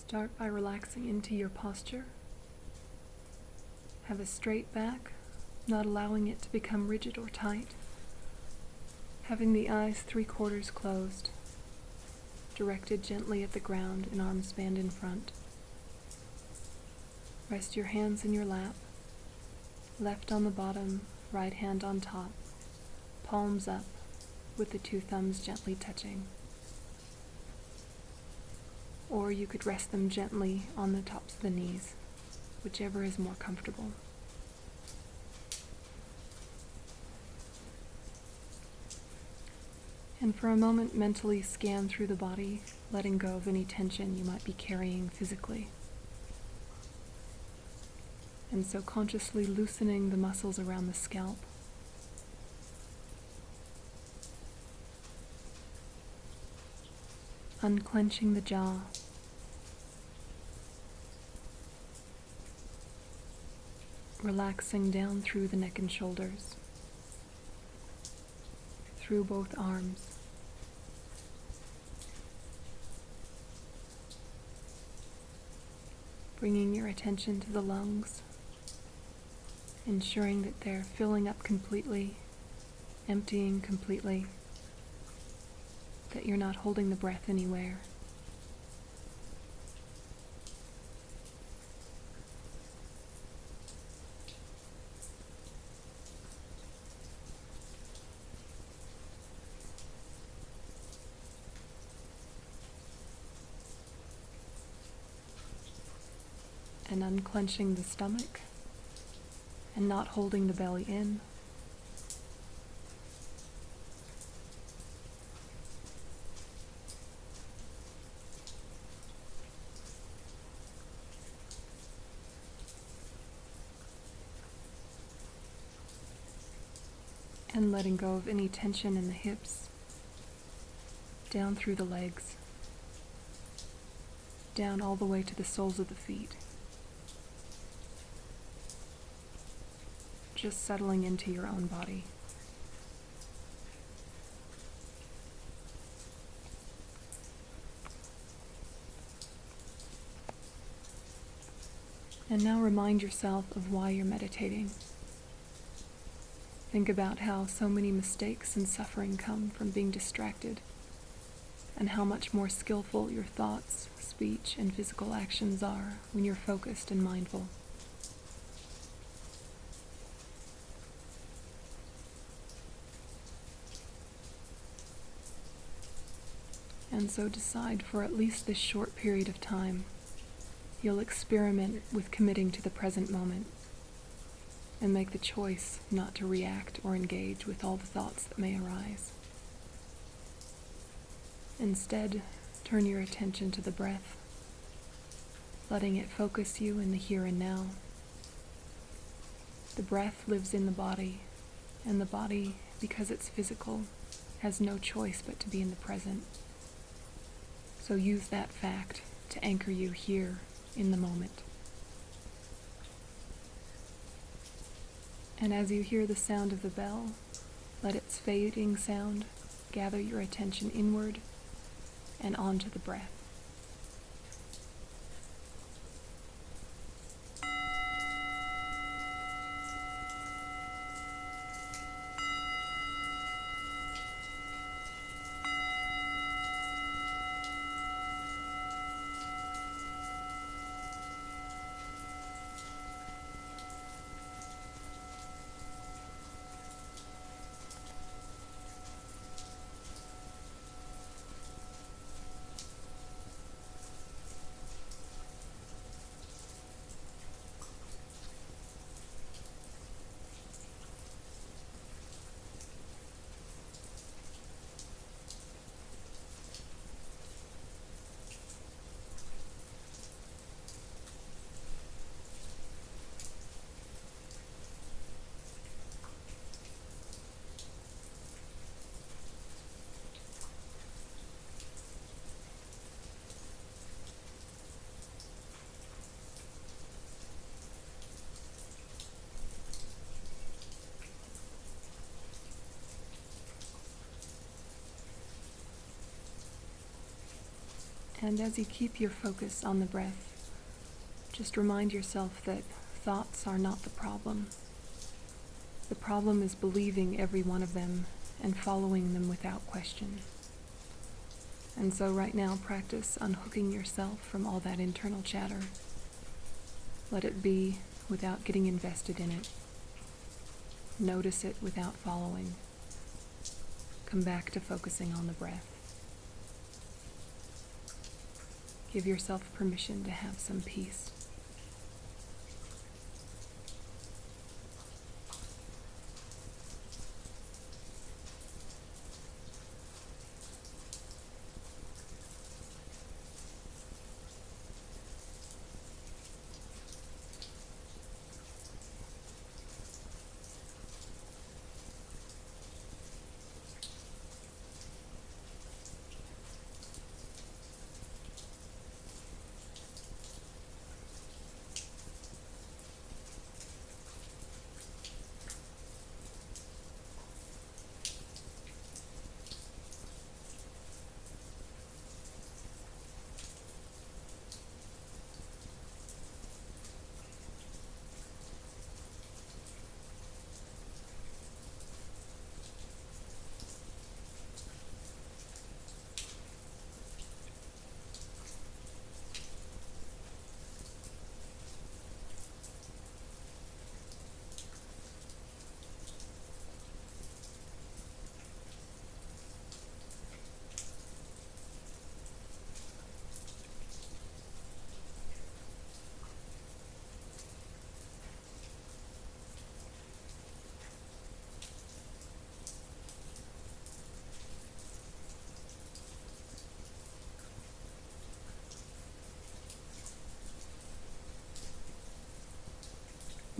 Start by relaxing into your posture. Have a straight back, not allowing it to become rigid or tight. Having the eyes 3/4 closed, directed gently at the ground and arms spanned in front. Rest your hands in your lap, left on the bottom, right hand on top, palms up, with the 2 thumbs gently touching. Or you could rest them gently on the tops of the knees, whichever is more comfortable. And for a moment, mentally scan through the body, letting go of any tension you might be carrying physically. And so consciously loosening the muscles around the scalp. Unclenching the jaw. Relaxing down through the neck and shoulders. Through both arms. Bringing your attention to the lungs, ensuring that they're filling up completely, emptying completely, that you're not holding the breath anywhere. And unclenching the stomach and not holding the belly in. And letting go of any tension in the hips, down through the legs, down all the way to the soles of the feet. Just settling into your own body. And now remind yourself of why you're meditating. Think about how so many mistakes and suffering come from being distracted, and how much more skillful your thoughts, speech, and physical actions are when you're focused and mindful. And so decide for at least this short period of time, you'll experiment with committing to the present moment and make the choice not to react or engage with all the thoughts that may arise. Instead, turn your attention to the breath, letting it focus you in the here and now. The breath lives in the body, and the body, because it's physical, has no choice but to be in the present. So use that fact to anchor you here in the moment. And as you hear the sound of the bell, let its fading sound gather your attention inward and onto the breath. And as you keep your focus on the breath, just remind yourself that thoughts are not the problem. The problem is believing every one of them and following them without question. And so right now, practice unhooking yourself from all that internal chatter. Let it be without getting invested in it. Notice it without following. Come back to focusing on the breath. Give yourself permission to have some peace.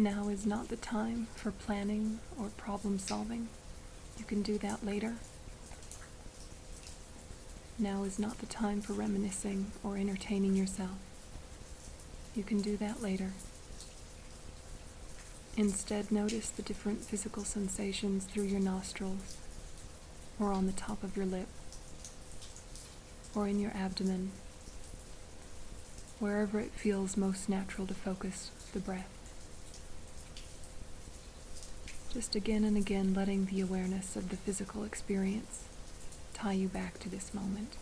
Now is not the time for planning or problem solving. You can do that later. Now is not the time for reminiscing or entertaining yourself. You can do that later. Instead, notice the different physical sensations through your nostrils, or on the top of your lip, or in your abdomen, wherever it feels most natural to focus the breath. Just again and again letting the awareness of the physical experience tie you back to this moment.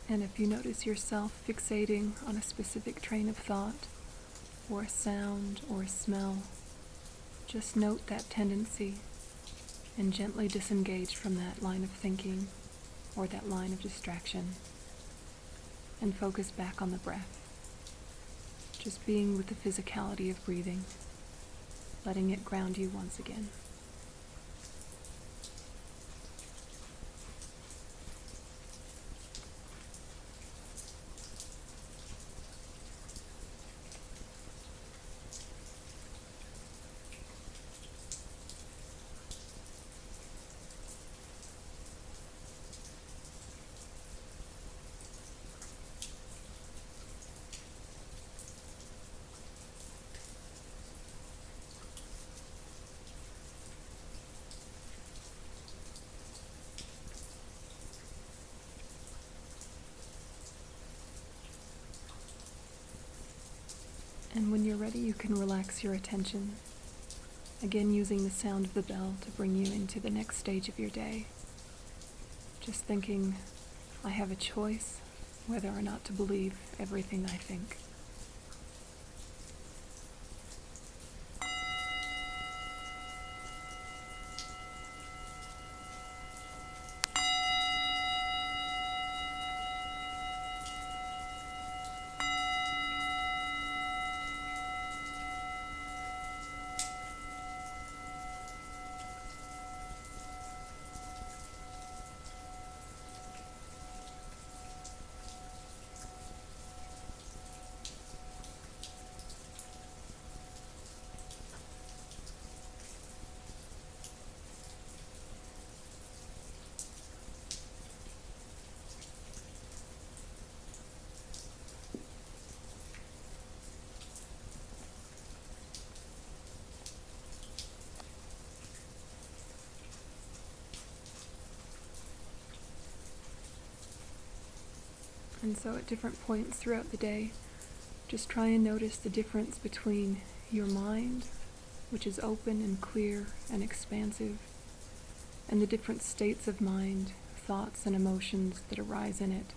And if you notice yourself fixating on a specific train of thought, or a sound, or a smell, just note that tendency and gently disengage from that line of thinking or that line of distraction and focus back on the breath. Just being with the physicality of breathing, letting it ground you once again. And when you're ready, you can relax your attention, again using the sound of the bell to bring you into the next stage of your day. Just thinking, I have a choice whether or not to believe everything I think. And so at different points throughout the day, just try and notice the difference between your mind, which is open and clear and expansive, and the different states of mind, thoughts and emotions that arise in it.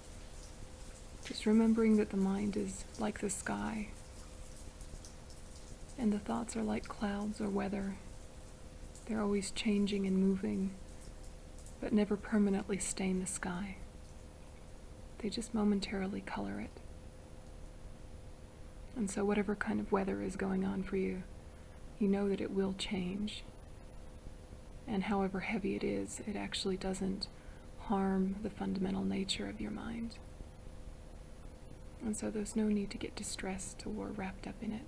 Just remembering that the mind is like the sky, and the thoughts are like clouds or weather. They're always changing and moving, but never permanently stain the sky. They just momentarily color it. And so whatever kind of weather is going on for you, you know that it will change. And however heavy it is, it actually doesn't harm the fundamental nature of your mind. And so there's no need to get distressed or wrapped up in it.